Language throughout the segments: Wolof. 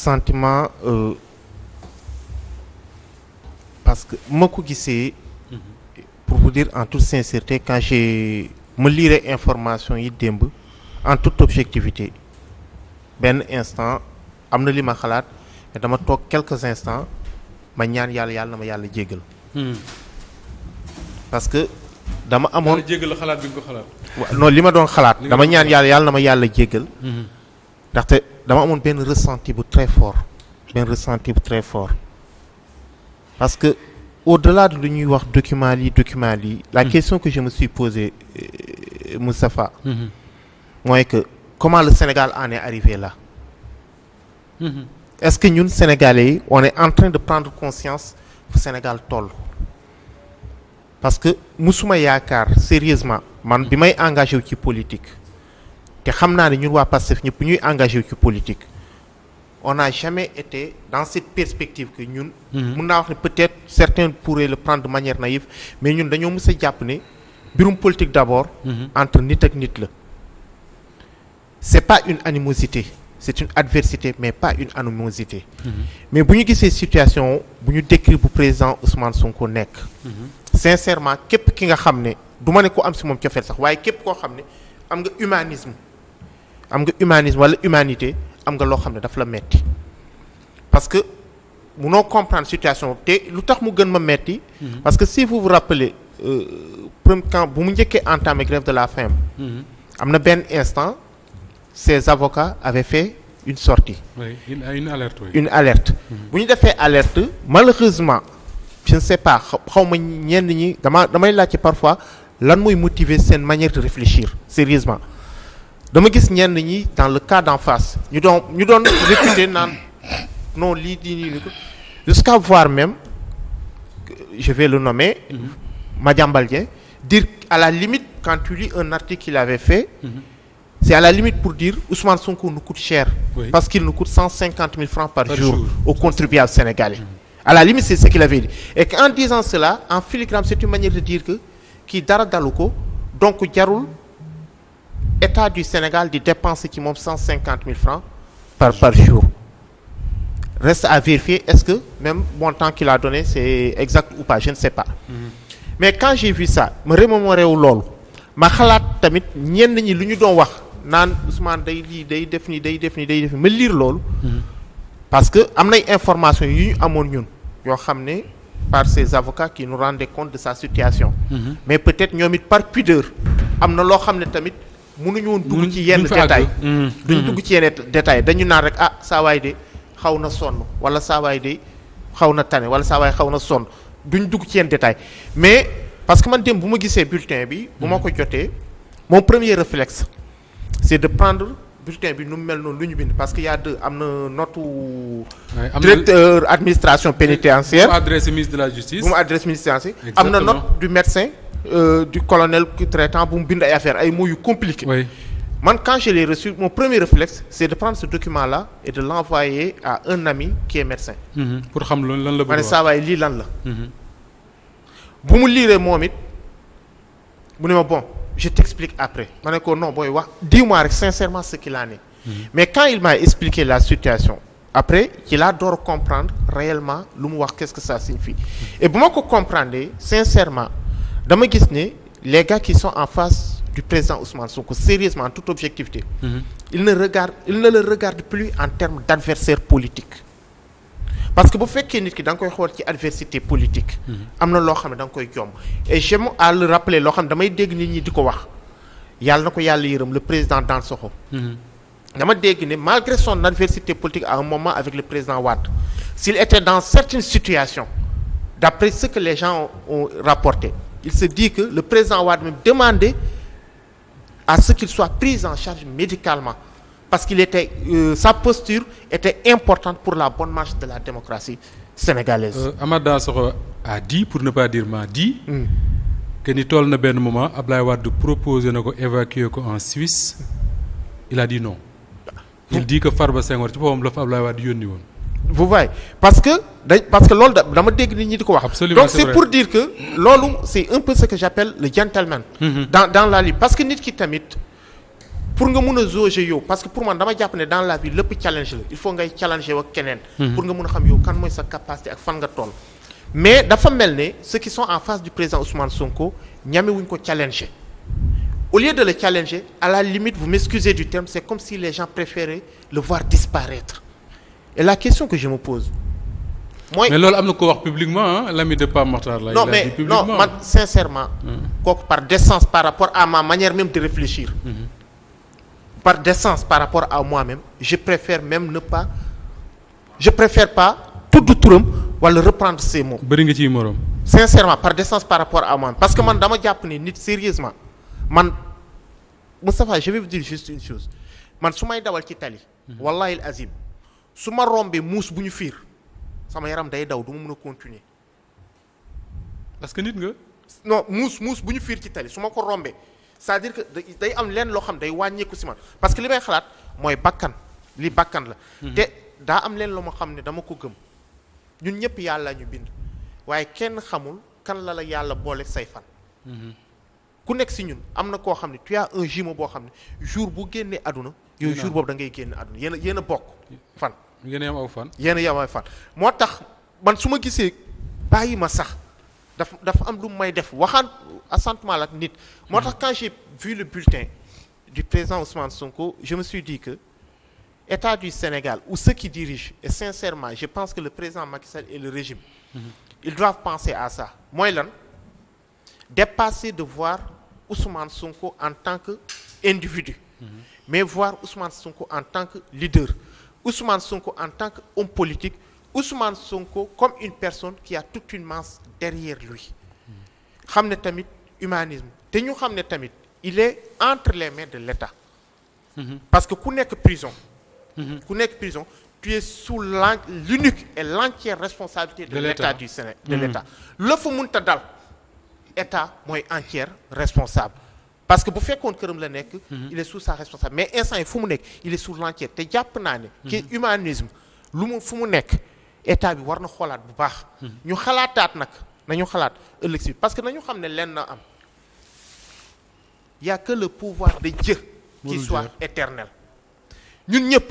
sentiment parce que ma ko gisee pour vous dire en toute sincérité quand j'ai ma lire information yi démb en toute objectivité benn instant am na li ma xalaat mais dama toog quelques instants ma ñaan yàlla na ma yàlla jéggal parce que dama amoon yàlla jéggal la xalaat bi nga ko xalaat. non li ma doon xalaat dama ñaan yàlla na ma yàlla jéggal ndaxte dama amoon benn ressenti bu très fort parce que au-delà de lu ñuy wax document lii la question que je me suis posée Moustapha mooy que comment le Sénégal en est arrivé là est-ce que ñun Sénégalais yi on est en train de prendre conscience fu Sénégal toll parce que musuma yaakaar sérieusement man bi may engagé wu ci politique te xam naa ne ñun waa Pastef ñëpp ñuy engagé wu ci politique on n'a jamais été dans cette perspective que ñun mun naa wax ne peut-être certains pourraient le prendre de manière naïve mais ñun dañoo mës a jàpp ne mbirum politique d'abord entre nit ak nit la c'est pas une animosité c'est une adversité mais pas une animosité mais bu ñu gisee situation bu ñu décrit bu président Ousmane Sonko nekk sincèrement képp ki nga xam ne du ma ne ko am si moom cofeel sax waaye képp koo xam ne am nga humanisme wala humanité am nga loo xam ne daf la metti parce que munoo comprendre situation te lu tax mu gën ma metti parce que si vous vous rappelez premier quand bu mu njëkkee entamé grève de la faim am na benn instant ces avocats avaient fait une sortie une alerte bu ñu defee alerte malheureusement je ne sais pas xaw ma ñenn ñi damay laajte parfois lan mooy motiver seen manière de réfléchir sérieusement dama gis ñenn ñi dans le cas d'en face ñu doon réputer naan non lii di jusqu'à voir même je vais le nommer Madiambal Dieng dire à la limite quand tu lis un article qu'il avait fait c'est à la limite pour dire Ousmane Sonko nous coûte cher parce qu'il nous coûte 150 000 francs par jour aux contribuables sénégalais à la limite c'est ce qu'il avait dit et qu'en disant cela en filigrane c'est une manière de dire que kii dara dalu ko donc jarul État du Sénégal di dépenser ci moom 150 000 francs par jour reste à vérifier est-ce que même montant qu'il a donné c'est exact ou pas je ne sais pas mais quand j'ai vu ça ma remémoré wu loolu ma xalaat tamit ñenn ñi lu ñu doon wax naan Ousmane day lii day def nii ma lire loolu parce que am nay information yu ñu amoon ñun yoo xam ne par ces avocats qui nous rendaient compte de sa situation mais peut-être ñoom it par pudeur am na loo xam ne tamit mënuñu woon dugg ci yenn détails duñ dugg ci yenn détails dañu naan rek saa waay de xaw na sonn wala saa waay de xaw na tane wala saa waay xaw na sonn duñ dugg ci yenn détails mais parce que man dem bu ma gisee bulletin bi bu ma ko jotee mon premier réflexe c'est de prendre bulletin bi nu mu mel noonu lu ñu bind parce que y a deux am na notu directeur administration pénitentiaire bu mu adresse ministre de la justice am na note du médecin du colonel traitant bu mu bind ay affaires ay mots yu compliqués man quand je l'ai reçu mon premier réflexe c'est de prendre ce document là et de l'envoyer à un ami qui est médecin pour xam lan la bëgg ma ne saa waay lii lan la bu mu liiree moom it mu ne ma bon je t'explique après ma ne ko non booy wax dis-moi rek sincèrement ce qu'il en est mais quand il m'a expliqué la situation après ci laa door a comprendre réellement lu mu wax qu'est-ce que ça signifie et bu ma ko comprendre sincèrement dama gis ne les gars qui sont en face du président Ousmane Sonko sérieusement en toute objectivité il ne le regarde plus en termes d'adversaire politique parce que bu fekkee nit ki da nga koy xool ci adversité politique am na loo xam ne da nga koy jomb et j'aime à le rappeler loo xam ne damay dégg nit ñi di ko wax yàlla na ko yàlla yërëm le président Dansokho dama dégg ne malgré son adversité politique à un moment avec le président Wade s'il était dans certaines situations d'après ce que les gens ont rapporté il se dit que le président Wade même demandait à ce qu'il soit pris en charge médicalement parce qu'il était sa posture était importante pour la bonne marche de la démocratie sénégalaise. Amath Dansokho a dit pour ne pas dire m'a dit que ni toll na benn moment Ablaye Wade proposé na ko évacuer ko en Suisse il a dit non. Il dit que Farba Senghor ci boppam la fa Ablaye Wade yónni woon. vous voyez parce que loolu dama dégg nit ñi di ko wax. Absolument, donc c'est pour dire que loolu c'est un peu ce que j'appelle le gentleman. dans la vie parce que nit ki tamit pour nga mun a jauger yow parce que pour man dama jàpp ne dans la vie lépp challenge la il faut ngay challenger ak keneen. pour nga mun a xam yow kan mooy sa capacité ak fan nga toll. mais dafa mel ne ceux qui sont en face du président Ousmane Sonko ñamewuñ ko challenger au lieu de le challenger à la limite vous m'excusez du terme c'est comme si les gens préféraient le voir disparaître et la question que je me pose. mooy mais loolu am na ko wax publiquement l'ami de Pape Makhtar la. non mais non man sincèrement. kooku par décence par rapport à ma manière même de réfléchir. par décence par rapport à moi-même je préfère pas tudd turam wala reprendre ces mots. bëri nga ciy moroom. sincèrement par décence par rapport à moi-même parce que man dama jàpp ni nit sérieusement man Moustapha je vais vous dire juste une chose man su may dawal ci tali. wallahi al azim su ma rombee muus bu ñu fiir sama yaram day daw du ma mën a continuer. parce que nit nga. non muus bu ñu fiir ci tali su ma ko rombee. c'est-à-dire que day am leen loo xam day wàññeeku si man parce que li may xalaat mooy bakkan li bakkan la. te daa am leen loo ma xam ne dama ko gëm ñun ñëpp yàlla ñu bind waaye kenn xamul kan la yàlla boole say fan. ku nekk si ñun am na koo xam ne tu as un jumeau boo xam ne jour bu génnee àdduna. yow jour boobu da ngay génn àdduna yéen a bokk fan. yéen a yam aw fan. yéen a yam aw fan moo tax man su ma gisee bàyyi ma sax. dafa am lu may def waxaan assentement la ak nit moo tax quand j'ai vu le bulletin du président Ousmane Sonko je me suis dit que État du Sénégal ou ceux qui dirigent et sincèrement je pense que le président Macky Sall et le régime ils doivent penser à ça mooy lan dépasser de voir Ousmane Sonko en tant que individu mais voir Ousmane Sonko en tant que leader Ousmane Sonko en tant que homme politique Ousmane Sonko comme une personne qui a toute une masse derrière lui xam ne tamit humanisme te ñu xam ne tamit il est entre les mains de l'État parce que ku nekk prison tu es sous l'unique et l'entière responsabilité de l'État du Sénégal de l'État la fa munta dal État mooy entière responsable parce que bu fekkoon këram la nekk il est sous sa responsabilité mais instant yi fu mu nekk il est sous l'entière te jàpp naa ne ki humanisme fu mu nekk état bi war na xoolaat bu baax ñu xalaataat nag nañu xalaat ëllëg si parce que nañu xam ne lenn na am y a que le pouvoir de Dieu qui soit éternel ñun ñëpp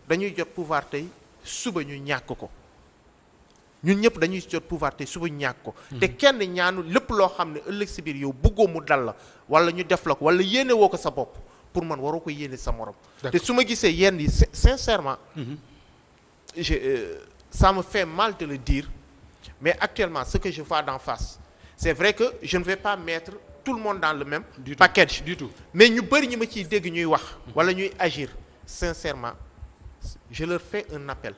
dañuy jot pouvoir tey suba ñu ñàkk ko ñun ñëpp dañuy jot pouvoir tey suba ñu ñàkk ko te kenn ñaanu lépp loo xam ne ëllëg si biir yow bëggoo mu dal la wala ñu def la ko wala yéene woo ko sa bopp pour man waroo ko yéene sa morom te su ma gisee yenn yi sincèrement ça me fait mal de le dire mais actuellement ce que je vois d'en face c'est vrai que je ne vais pas mettre tout le monde dans le même package du tout mais ñu bëri ñi ma ciy dégg ñuy wax wala ñuy agir sincèrement je leur fais un appel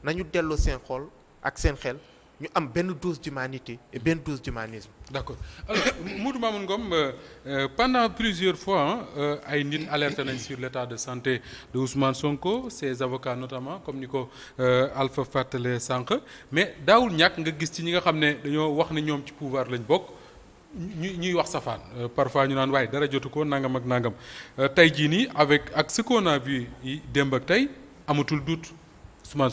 nañu delloo seen xol ak seen xel ñu am benn dose d'humanité et benn dose d'humanisme. D'accord alors Modou Mamoun Ngom pendant plusieurs fois ay nit alerté nañ sur l'état de santé de Ousmane Sonko ses avocats notamment comme ni ko Alpha fàttalee sànq mais daawul ñàkk nga gis ci ñi nga xam ne dañoo wax ne ñoom ci pouvoir lañ bokk ñuy wax safaan parfois ñu naan waaye dara jotu ko nangam ak nangam tey jii nii avec ce qu'on a vu démb ak tey amatul doute